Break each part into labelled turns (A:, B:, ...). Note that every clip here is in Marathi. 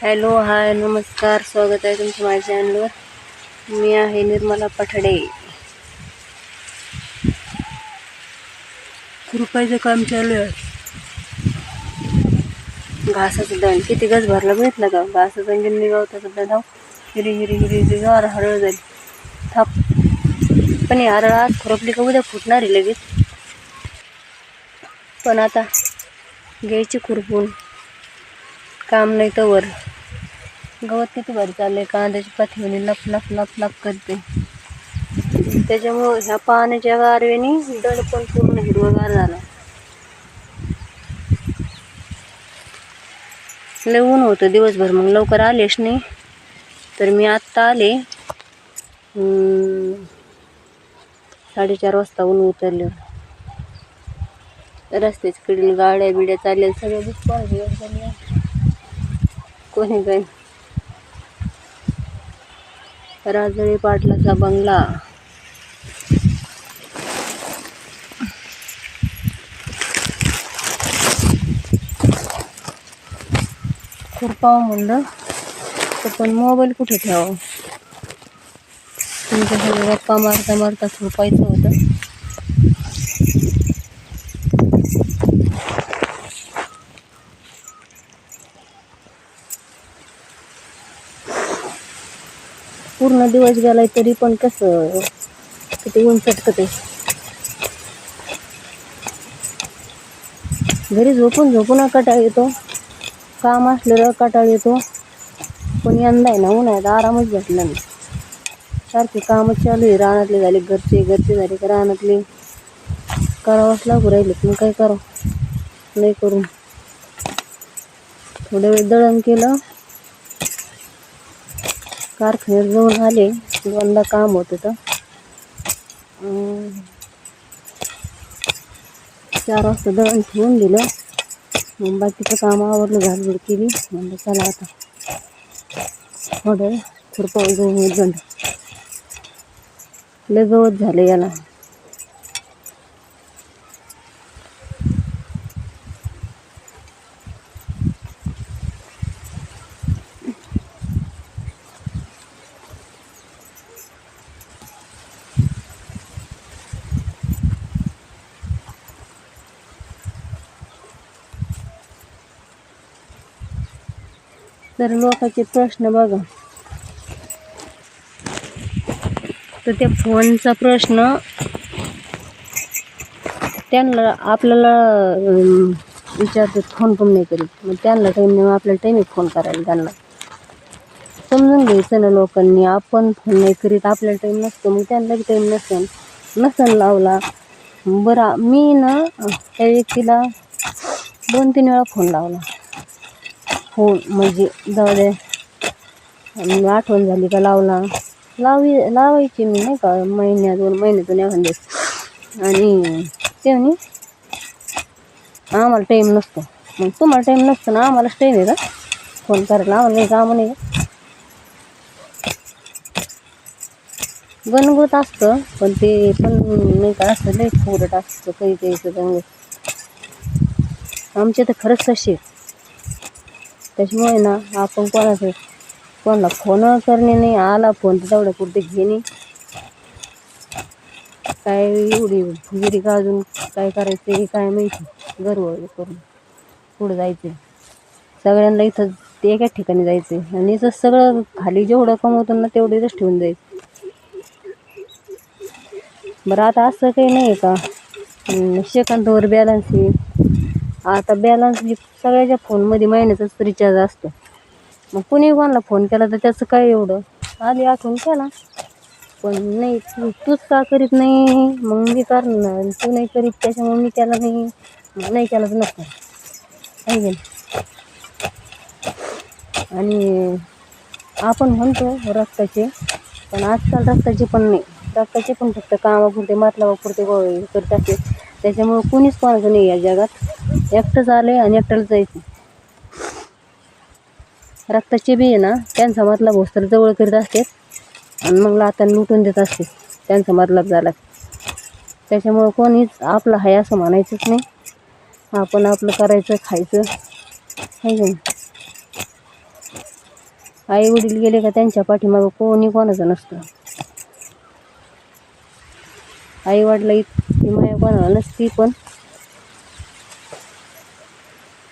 A: हॅलो, हाय, नमस्कार, स्वागत आहे तुमच्या माझ्या चॅनलवर. मी आहे निर्मला पठाडे. खुरपायचं काम चालू आहे. घासाचं दण किती गज भरला बघितलं का? घासाचं गिन्नी गावताचं धाव हिरी हिरी हिरी हिरी गार हरळ झाली थाप. पण ही हरळ आज खुरपली का उद्या फुटणार आहे लगेच. पण आता घ्यायची खुरपून, काम नाही तर वर. गवत किती भारी चाललंय, कांद्याची पाथीवणी लप लप लप लप करते. त्याच्यामुळं ह्या पाण्याच्या गारव्याने दड पण पूर्ण हिरवगार झाला. लय ऊन होतं दिवसभर, मग लवकर आलेच नाही. तर मी आत्ता आले 4:30 वाजता ऊन उतरले. रस्त्याच्या कडील गाड्या बिड्या चालल्या सगळं दिसतं. कोणी काही राजळे पाटलाचा बंगला. खुरपावं म्हणलं तर पण मोबाईल कुठे ठेवावं. तुमच्या सगळं गप्पा मारता मारता खुरपायचं होतं. पूर्ण दिवस गेलाय तरी पण कसं किती ऊन चटकते. घरी झोपून झोपून कटाळ येतो, काम असलेलं कटाळ येतो. पण यंदा आहे ना उन्हाळ्यात आरामच भेटला नाही. सारखे कामच चालू आहे. रानातले झाले घरचे, घरचे झाले का रानातले. करावंच लागू राहिले, मग काय करावं. नाही करून थोड्या वेळ दळण केलं, कारखान्यात जाऊन आले. 2दा काम होतं तर 4 वाजता दळण ठेवून दिलं. मग बाकीचं काम आवरलं, झाडझूड केली. म्हणलं चला आता थोडं खुरपावं जाऊन दंड. लय गवत झालं याला. तर लोकांचे प्रश्न बघा. तर त्या फोनचा प्रश्न त्यांना आपल्याला विचारतात, फोन पण नाही करीत. मग त्यांना टाईम नाही, आपल्याला टाईम आहे फोन करायला. त्यांना समजून घ्यायचं ना लोकांनी. आपण फोन नाही करीत, आपल्याला टाईम नसतो, मग त्यांना बी टाईम नसन लावला. बरं, मी ना त्या व्यक्तीला 2-3 वेळा फोन लावला. फोन म्हणजे जाऊ दे, आठवण झाली का लावायची मी, नाही का, 2 महिन्यातून एखाद्यास. आणि ते म्हणे आम्हाला टाईम नसतो. मग तुम्हाला टाईम नसतो ना, आम्हालाच टाईम आहे का फोन करायला? आम्हाला काही कामं नाही का? गणगोत असतं, पण ते पण नाही का असं लई फुरट असतं काही काहीचं गणगोत. आमचे तर खरंच तसे. त्याच्यामुळे ना आपण कोणाला फोन करणे नाही. आला फोन तर तेवढ्या पुरते घेणे. काय एवढी फुगिरी का अजून काय करायचं हे काय माहिती. गर्व करून पुढं जायचं, सगळ्यांना इथं एका ठिकाणी जायचं आणि इथं सगळं खाली जेवढं कमवतो ना तेवढंच ठेवून जायचं. बरं, आता असं काही नाही का सेकंदावर बॅलन्स आहे. आता बॅलन्स सगळ्याच्या फोनमध्ये महिन्याचाच रिचार्ज असतो. मग कुणी कोणाला फोन केला तर त्याचं काय एवढं, आधी आठवण केला. पण नाही, तूच का करीत नाही, मग मी करणार. तू नाही करीत त्याच्यामुळे मी केला नाही. नाही केला तर नसतं आहे. आणि आपण म्हणतो रक्ताचे, पण आजकाल रक्ताचे पण नाही. रक्ताचे पण फक्त कामापुरते, मतलबापुरते करत असते. त्याच्यामुळं कुणीच कोणाचं नाही या जगात. एकटंच आले आणि एकट्याला जायचं. रक्ताचे बी आहे ना, त्यांचा मतलब होस्तर जवळ करीत असते आणि मग आता लुटून देत असते त्यांचा मतलब झाला. त्याच्यामुळं कोणीच आपलं आहे असं म्हणायचंच नाही. आपण आपलं करायचं, खायचं, आहे. आई वडील गेले का त्यांच्या पाठीमागं कोणी कोणाचं नसतं. आई वडिला इतकी माया कोणाला नसती, पण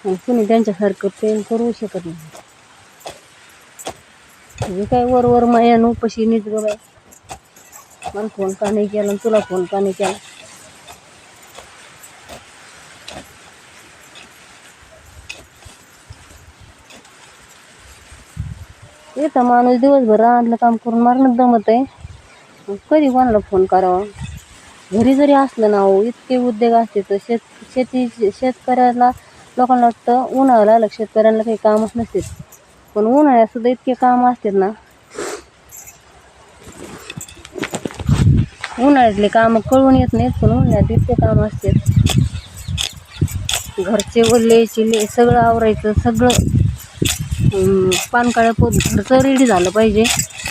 A: कुणी त्यांच्यासारखं प्रेम करू शकत नाही. म्हणजे काय वर माया उपाशी नीट ग बाय, मला फोन का नाही केला, तुला फोन का नाही केला. येता माणूस दिवसभर रानातलं काम करून मारणं दमत आहे, कधी कोणाला फोन करावा. घरी जरी असलं ना हो, इतके उद्योग असते तर शेतकऱ्याला लोकांना वाटतं उन्हाळ्याला आलं शेतकऱ्यांना काही कामच नसते, पण उन्हाळ्यात सुद्धा इतके काम असतात ना. उन्हाळ्यातले काम कळून येत नाहीत, पण उन्हाळ्यात इतके काम असतात. घरचे वल्ले चिल्ले सगळं आवरायचं, सगळं पानकाळ्या पोत घरचं रेडी झालं पाहिजे.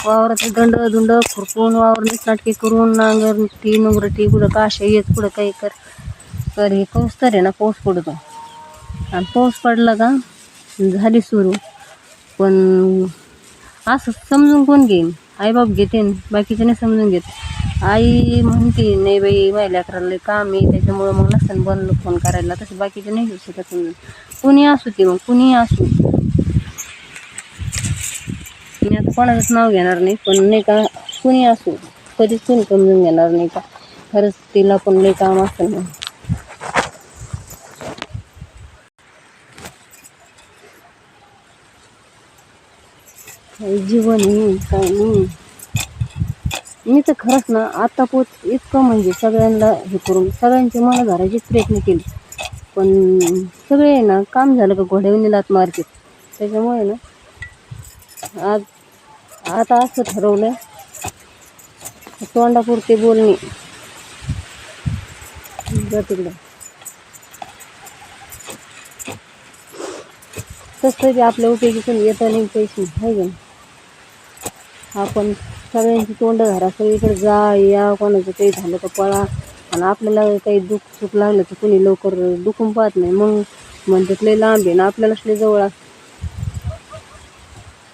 A: वावरात दंड खुरपून वावर नीटनाटके करून नांगरटी नुंगरटी कुठं काशा येत कुठं काही कर हे पाऊस तर आहे ना, पाऊस पडतो. आणि पाऊस पडला का झाली सुरू. पण असं समजून कोण घेईन, आईबाप घेते, बाकीचे नाही समजून घेत. आई म्हणते नाही बाई माझ्या लेकराला काम आहे त्याच्यामुळं मग नसताना बनलं फोन करायला, तसं बाकीचे नाही घेऊ शकत समजून. कुणी असू ते, मग कुणी असू. मी आता कोणाचंच नाव घेणार नाही, पण नाही का कुणी असू कधीच कुणी समजून घेणार नाही का खरंच तिला पण लई काम असतं ना. जीवन काय नाही. मी तर खरंच ना आता पोत इतकं म्हणजे सगळ्यांना हे करून सगळ्यांची मनं धरायची प्रयत्न केली, पण सगळे ना काम झालं का घोड्यावरून लात मारतात. त्याच्यामुळे ना आता असं ठरवलं तोंडापुरते बोलणे तिकडं. तसं बी आपल्या उपयोगीतून येतं नाही पैसे आहे का. आपण सगळ्यांची तोंड धरा, सगळीकडे जा या, कोणाचं काही झालं तर पळा. आणि आपल्याला काही दुःख सुख लागलं तर कुणी लवकर दुखून पाहत नाही, मग म्हणतात लय लांब आहे ना आपल्यालाच लय जवळ असतं.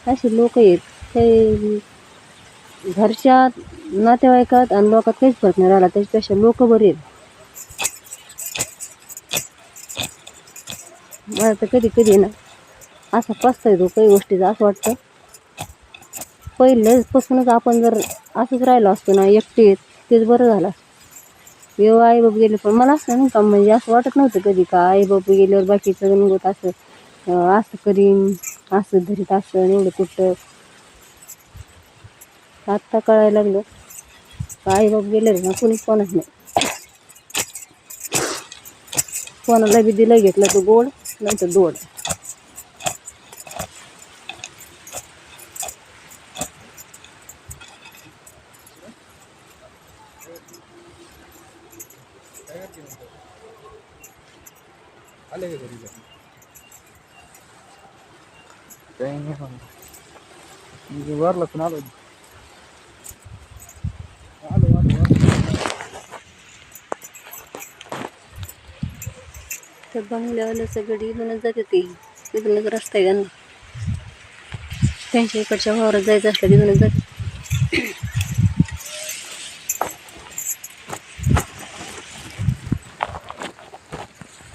A: असे लोक आहेत काही घरच्या नातेवाईकात आणि लोकात काहीच फरक नाही राहिला, त्याच्यापेक्षा लोक बरे आहेत. मला तर कधी कधी ना असं पस्ता येतो काही गोष्टीचा, असं वाटतं पहिल्यापासूनच आपण जर असंच राहिलो असतो ना एकटे, तेच बरं झालं. जेव्हा आई बाबा गेले, पण मला असं नाही का म्हणजे असं वाटत नव्हतं कधी का आई बाबा गेल्यावर बाकीचं गणगोत असं करीन असं धरीत असं एवढं कुठं. आत्ता कळायला लागलं का आई बाबा गेले ना कुणीच कोणाच नाही. कोणाला बी दिलं घेतलं तर गोड नाही तर दोड.
B: वारला पण आलो
A: तर बंगल्यावालं सगळं इथूनच जाते, ते तिथूनच रस्ता आहे त्यांना. त्यांच्या इकडच्या वावरात जायचं असलं तिथूनच जाते.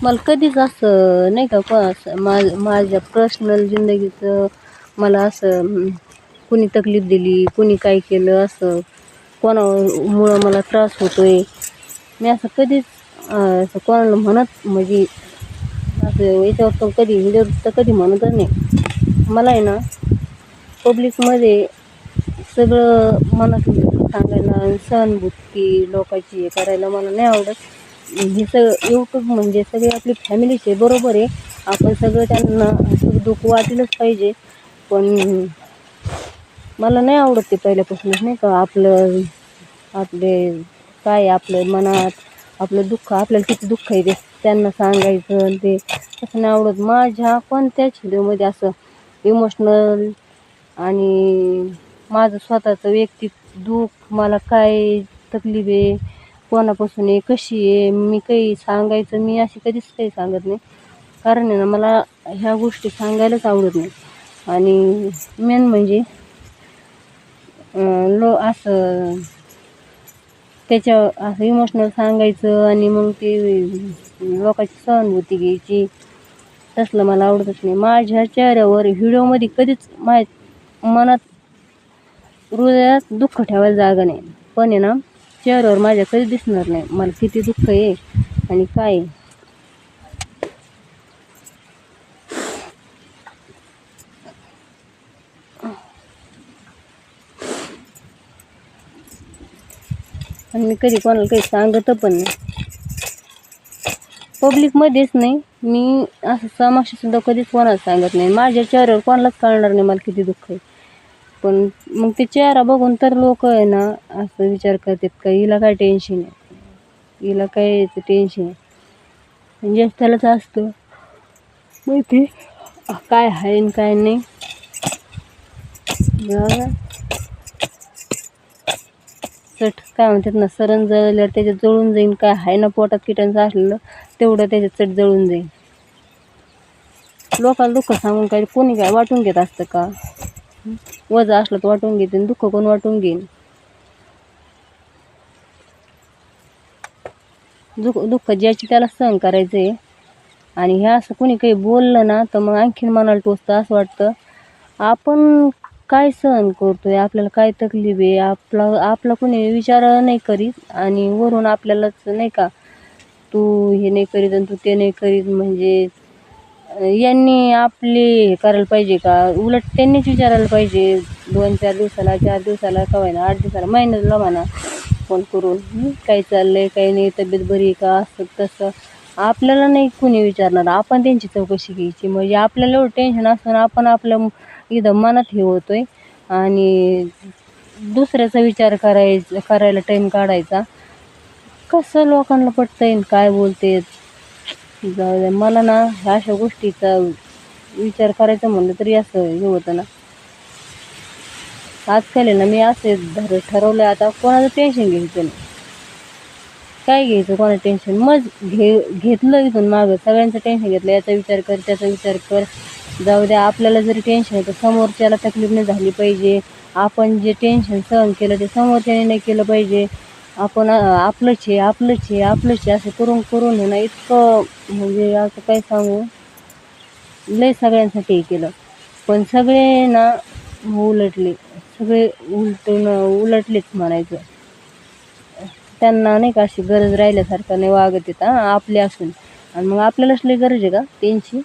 A: मला कधीच असं नाही का माझ्या पर्सनल जिंदगीचं मला असं कुणी तकलीफ दिली, कुणी काय केलं, असं कोणामुळं मला त्रास होतोय मी असं कधीच असं कोणाला म्हणत म्हणजे असं याच्यावर तर कधी व्हिडिओ तर कधी म्हणतच नाही. मला आहे ना पब्लिकमध्ये सगळं मनात सांगायला, सहानुभूती लोकांची हे करायला मला नाही आवडत. हे सगळं यूट्यूब म्हणजे सगळे आपली फॅमिलीचे बरोबर आहे, आपण सगळं त्यांना सुख दुःख वाटलंच पाहिजे, पण मला नाही आवडत ते पहिल्यापासूनच नाही का. आपले काय आपलं मनात आपलं दुःख, आपल्याला किती दुःख आहे ते त्यांना सांगायचं आणि ते तसं नाही आवडत. माझ्या कोणत्याच व्हिडिओमध्ये असं इमोशनल आणि माझं स्वतःचं वैयक्तिक दुःख, मला काय तकलीफ आहे, कोणापासून आहे, कशी आहे, मी काही सांगायचं मी अशी कधीच काही सांगत नाही. कारण आहे ना मला ह्या गोष्टी सांगायलाच आवडत नाही. आणि मेन म्हणजे असं त्याच्या असं इमोशनल सांगायचं आणि मग ते लोकांची सहानुभूती घ्यायची, तसलं मला आवडतच नाही. माझ्या चेहऱ्यावर व्हिडिओमध्ये कधीच माझ्या मनात हृदयात दुःख ठेवायला जागा नाही, पण आहे ना चेहऱ्यावर माझ्या कधीच दिसणार नाही मला किती दुःख आहे आणि काय आहे. आणि मी कधी कोणाला काही सांगत पण नाही, पब्लिकमध्येच नाही, मी असं समक्षसुद्धा कधीच कोणाला सांगत नाही. माझ्या चेहऱ्यावर कोणालाच कळणार नाही मला किती दुःख आहे. पण मग ते चेहरा बघून तर लोक आहे ना असं विचार करतात का हिला काय टेन्शन आहे, हिला काय टेन्शन आहे. म्हणजे त्यालाच असतं माहिती काय आहे आणि काय नाही. चट काय म्हणतात ना, सरण जळल्यावर त्याच्यात जळून जाईन. काय आहे ना पोटात किटांचं असलेलं तेवढं त्याच्यात चट जळून जाईल. लोकांना दुःख सांगून काय कोणी काय वाटून घेत असतं का? वजं असलं तर वाटून घेते, दुःख कोण वाटून घेईन? दुःख ज्याची त्याला सहन करायचं आहे. आणि हे असं कोणी काही बोललं ना तर मग आणखीन मनाला टोचतं. असं वाटतं आपण काय सहन करतोय, आपल्याला काय तकलीफ आहे, आपला कोणी विचार नाही करीत आणि वरून आपल्यालाच नाही का तू हे नाही करीत आणि तू ते नाही करीत. म्हणजे यांनी आपले हे करायला पाहिजे का? उलट त्यांनीच विचारायला पाहिजे 2-4 दिवसाला, 4 दिवसाला, का ना 8 दिवसाला, महिन्याला म्हणा फोन करून काय चाललंय काय नाही, तब्येत बरी का, असं तसं. आपल्याला नाही कुणी विचारणार, आपण त्यांची चौकशी घ्यायची. म्हणजे आपल्याला एवढं टेन्शन असताना आपण आपल्या इथं मनात हे होतोय आणि दुसऱ्याचा विचार करायला टाईम काढायचा. कसं लोकांना पटतंय काय बोलते. जाऊ द्या, मला ना अशा गोष्टीचा विचार करायचा म्हणलं तरी असं हे होतं ना. आजकाल आहे ना मी असे ठरवलं आता कोणाचं टेन्शन घ्यायचं नाही. काय घ्यायचं कोणाचं टेन्शन? मग घेतलं इथून मागं सगळ्यांचं टेन्शन घेतलं, याचा विचार कर त्याचा विचार कर. जाऊ द्या, आपल्याला जरी टेन्शन आहे तर समोरच्याला तकलीफ नाही झाली पाहिजे. आपण जे टेन्शन सहन केलं ते समोरच्याने नाही केलं पाहिजे. आपण आपलंच आहे आपलंच आहे आपलंच आहे असं करून करून आहे ना इतकं म्हणजे असं काय सांगू, लय सगळ्यांसाठी हे केलं. पण सगळे ना उलटले, सगळे उलटलेच म्हणायचं. त्यांना नाही का अशी गरज राहिल्यासारखं नाही वागत येत आपले असून. आणि मग आपल्यालाच लई गरज आहे का त्यांची?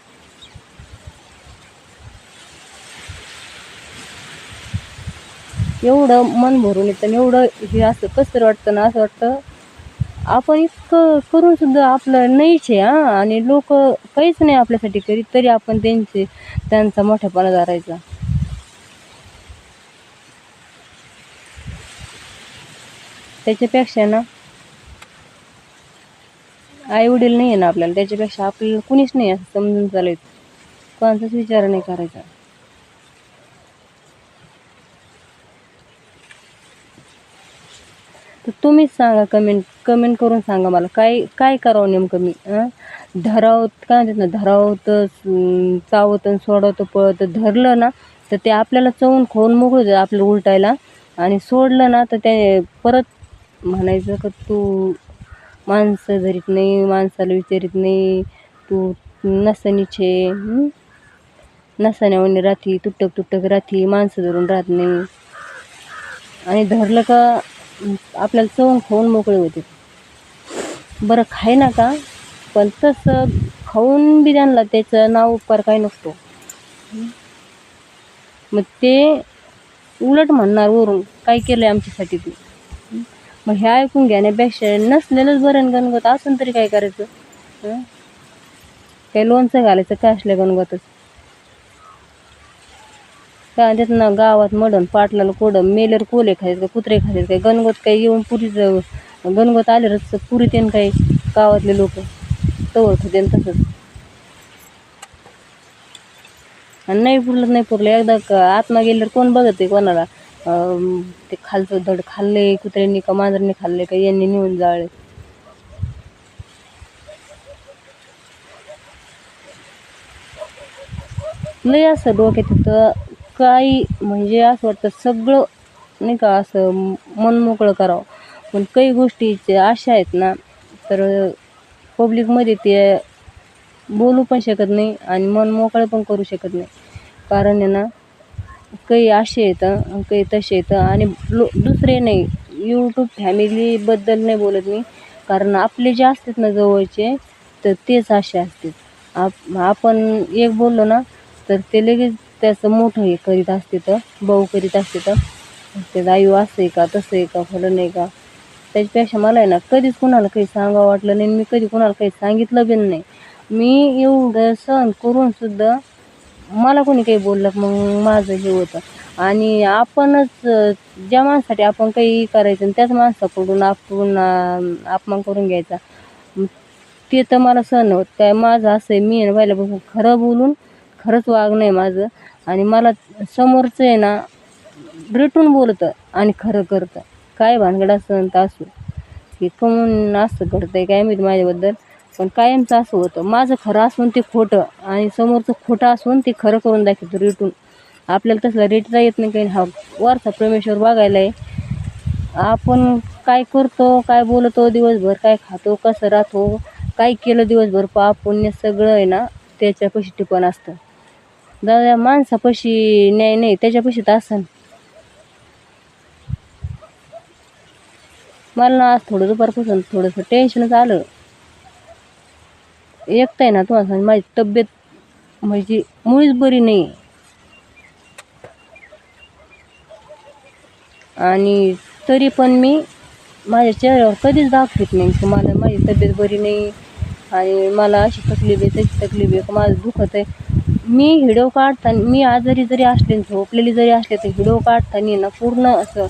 A: एवढं मन भरून येतं, एवढं हे असं कसं वाटतं ना, असं वाटतं आपण इतकं करून सुद्धा आपलं नाहीच आहे आणि लोक काहीच नाही आपल्यासाठी करीत तरी आपण त्यांचा मोठेपणा धरायचा. त्याच्यापेक्षा ना आई वडील नाही आहे ना आपल्याला, त्याच्यापेक्षा आपल्याला कुणीच नाही असं समजून चालायचं, कोणाचाच विचार नाही करायचा. तर तुम्हीच सांगा, कमेंट करून सांगा मला काय करावं नेमकं मी. धरावत काय म्हणतात ना, धरावतं चावतं सोडवतं पळतं. धरलं ना तर ते आपल्याला चवून खाऊन मोकळं जातं आपल्याला उलटायला, आणि सोडलं ना तर ते परत म्हणायचं का तू माणसं धरीत नाही, माणसाला विचारित नाही, तू नसनीच आहे, नसण्यावानी राहती, तुटक राहती, माणसं धरून राहत नाही. आणि धरलं का आपल्याला चवून खाऊन मोकळे होते. बरं खाय ना का, पण तसं खाऊन बी त्यांना त्याचं नाव उपकार काही नसतो. मग ते उलट म्हणणार वरून काय केलंय आमच्यासाठी तू. मग हे ऐकून घेण्यापेक्षा नसलेलंच बरं. गणगत असून तरी काय करायचं? काय लोणचं घालायचं काय असल्या गणगतच? काय त्यात ना गावात मडण पाटलाला कोडं मेलेर कोले खायचं, कुत्रे खायचं काय? गणगत काही येऊन पुरीच गणगत आलेच पुरी त्यानं काही गावातले लोक तवर खाते तसंच. आणि नाही पुरलं एकदा आत्मा गेल्यावर कोण बघत आहे कोणाला? ते खालचं धड खाल्ले कुत्र्यांनी का मांजरांनी खाल्ले का यांनी नेऊन जाळे. लय असं डोक्यात येतं काही, म्हणजे असं वाटतं सगळं नाही का असं मन मोकळं करावं. पण काही गोष्टी अशा आहेत ना, तर पब्लिकमध्ये ते बोलू पण शकत नाही आणि मन मोकळं पण करू शकत नाही. कारण आहे ना, काही असे येतं, काही तसे येतं आणि दुसरे नाही, यूट्यूब फॅमिलीबद्दल नाही बोलत मी. कारण आपले जे असतात ना जवळचे, तर तेच असे असतात. आपण एक बोललो ना, तर ते लगेच त्याचं मोठं हे करीत असते, तर भाऊ करीत असते, तर ते आयु असं आहे का, तसं आहे का, फलं नाही का. त्याच्यापेक्षा मला आहे ना कधीच कुणाला काही सांगावं वाटलं नाही, मी कधी कुणाला काही सांगितलं बी नाही. मी एवढं सहन करून सुद्धा मला कोणी काही बोललं मग माझं हे होतं. आणि आपणच ज्या माणसासाठी आपण काही करायचं आणि त्याच माणसाकडून आपण अपमान करून घ्यायचा, मग ते तर मला सहन होत काय. माझं असं आहे, मी आहे पहिल्यापासून खरं बोलून खरंच वागणं आहे माझं. आणि मला समोरचं आहे ना रेटून बोलतं आणि खरं करतं. काय भानगड असेल तर असू, हे कमून असं करतंय काय माहिती माझ्याबद्दल. पण कायमचं असं होतं, माझं खरं असून ते खोटं आणि समोरचं खोटं असून ते खरं करून दाखवतं रेटून. आपल्याला तसला रेटता येत नाही काही. हा वरचा परमेश्वर बघायला आहे, आपण काय करतो, काय बोलतो दिवसभर, काय खातो, कसं राहतो, काय केलं दिवसभर, पाप पुण्य सगळं आहे ना त्याच्यापाशी टिपून असतं. दादा माणसापाशी न्याय नाही, त्याच्यापाशी तर असन. मला ना आज थोडं दुपारपासून थोडंसं टेन्शनच आलं. एकटं आहे ना तुम्हाला सांग, माझी तब्येत म्हणजे मुळीच बरी नाही. आणि तरी पण मी माझ्या चेहऱ्यावर कधीच दाखवत नाही की मला माझी तब्येत बरी नाही आणि मला अशी तकलीफ आहे, तशी तकलीफ आहे, माझं दुखत आहे. मी व्हिडिओ काढताना, मी आजारी जरी असले, झोपलेली जरी असले, तर व्हिडिओ काढताना ना पूर्ण असं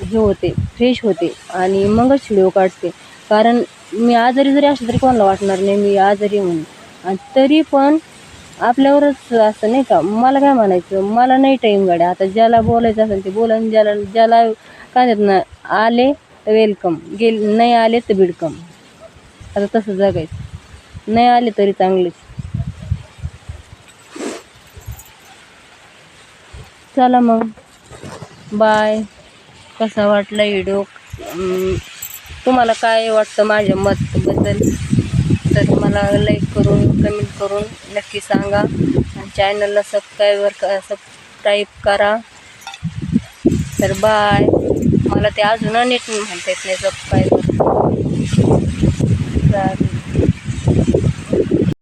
A: हे होते, फ्रेश होते आणि मगच व्हिडिओ काढते. कारण मी आजारी जरी असले तरी कोणाला वाटणार नाही मी आजारी म्हणून. आणि तरी पण आपल्यावरच असं नाही का. मला काय म्हणायचं, मला नाही टाईम गाड्या. आता ज्याला बोलायचं असेल ते बोला, ज्याला ज्याला काय देत ना, आले तर वेलकम, नाही आले तर बिडकम. आता तसं जगायचं, नाही आले तरी चांगलेच. चला मग, बाय. कसा वाटला व्हिडिओ, तुम्हाला काय वाटतं माझ्या मतबद्दल, तर मला लाईक करून कमेंट करून नक्की सांगा. आणि चॅनलला सबस्क्राईब करा. तर बाय. मला ते अजून नीट म्हणता येत नाही सबस्क्राईब.